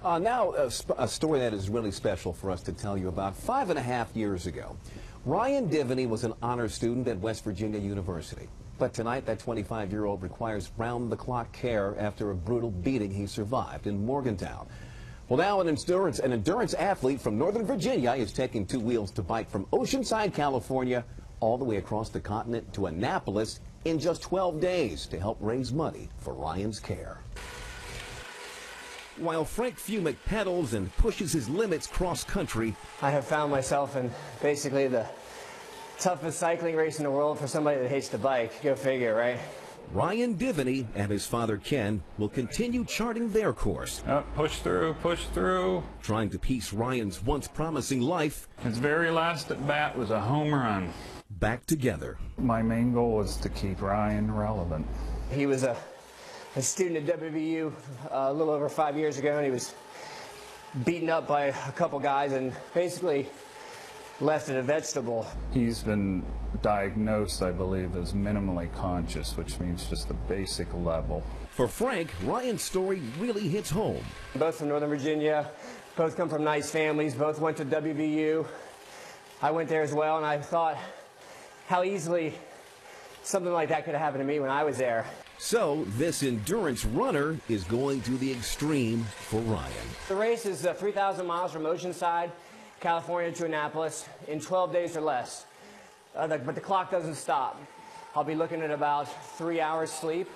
Now, a story that is really special for us to tell you about. 5.5 years ago, Ryan Divney was an honor student at West Virginia University. But tonight, that 25-year-old requires round-the-clock care after a brutal beating he survived in Morgantown. Well, now an endurance athlete from Northern Virginia is taking two wheels to bike from Oceanside, California, all the way across the continent to Annapolis in just 12 days to help raise money for Ryan's care. While Frank Fumick pedals and pushes his limits cross-country, I have found myself in basically the toughest cycling race in the world for somebody that hates to bike. Go figure, right? Ryan Divney and his father Ken will continue charting their course. Push through. Trying to piece Ryan's once promising life. His very last at bat was a home run. Back together. My main goal was to keep Ryan relevant. He was a student at WVU a little over 5 years ago, and he was beaten up by a couple guys and basically left as a vegetable. He's been diagnosed, I believe, as minimally conscious, which means just the basic level. For Frank, Ryan's story really hits home. Both from Northern Virginia, both come from nice families, both went to WVU. I went there as well, and I thought how easily something like that could have happened to me when I was there. So this endurance runner is going to the extreme for Ryan. The race is 3,000 miles from Oceanside, California to Annapolis in 12 days or less. But the clock doesn't stop. I'll be looking at about 3 hours sleep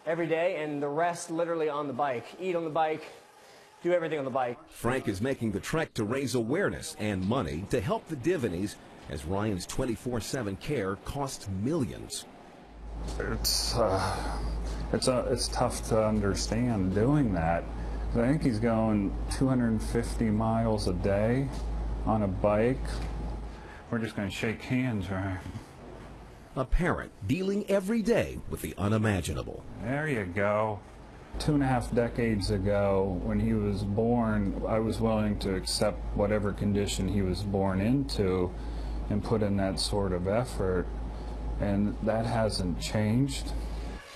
every day, and the rest literally on the bike. Eat on the bike, do everything on the bike. Frank is making the trek to raise awareness and money to help the Divneys, as Ryan's 24/7 care costs millions. It's tough to understand doing that. I think he's going 250 miles a day on a bike. We're just going to shake hands, right? A parent dealing every day with the unimaginable. There you go. 2.5 decades ago, when he was born, I was willing to accept whatever condition he was born into and put in that sort of effort, and that hasn't changed.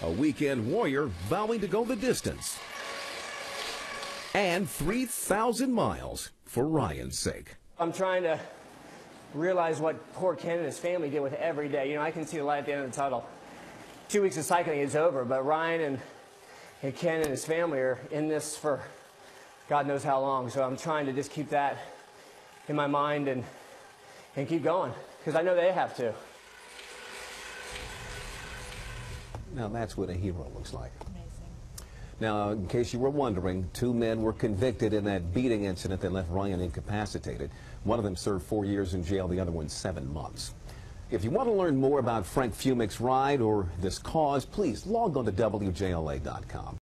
A weekend warrior vowing to go the distance. And 3,000 miles for Ryan's sake. I'm trying to realize what poor Ken and his family deal with every day. You know, I can see the light at the end of the tunnel. 2 weeks of cycling is over, but Ryan and Ken and his family are in this for God knows how long. So I'm trying to just keep that in my mind and keep going, because I know they have to. Now that's what a hero looks like. Now, in case you were wondering, 2 men were convicted in that beating incident that left Ryan incapacitated. One of them served 4 years in jail, the other one 7 months. If you want to learn more about Frank Fumick's ride or this cause, please log on to WJLA.com.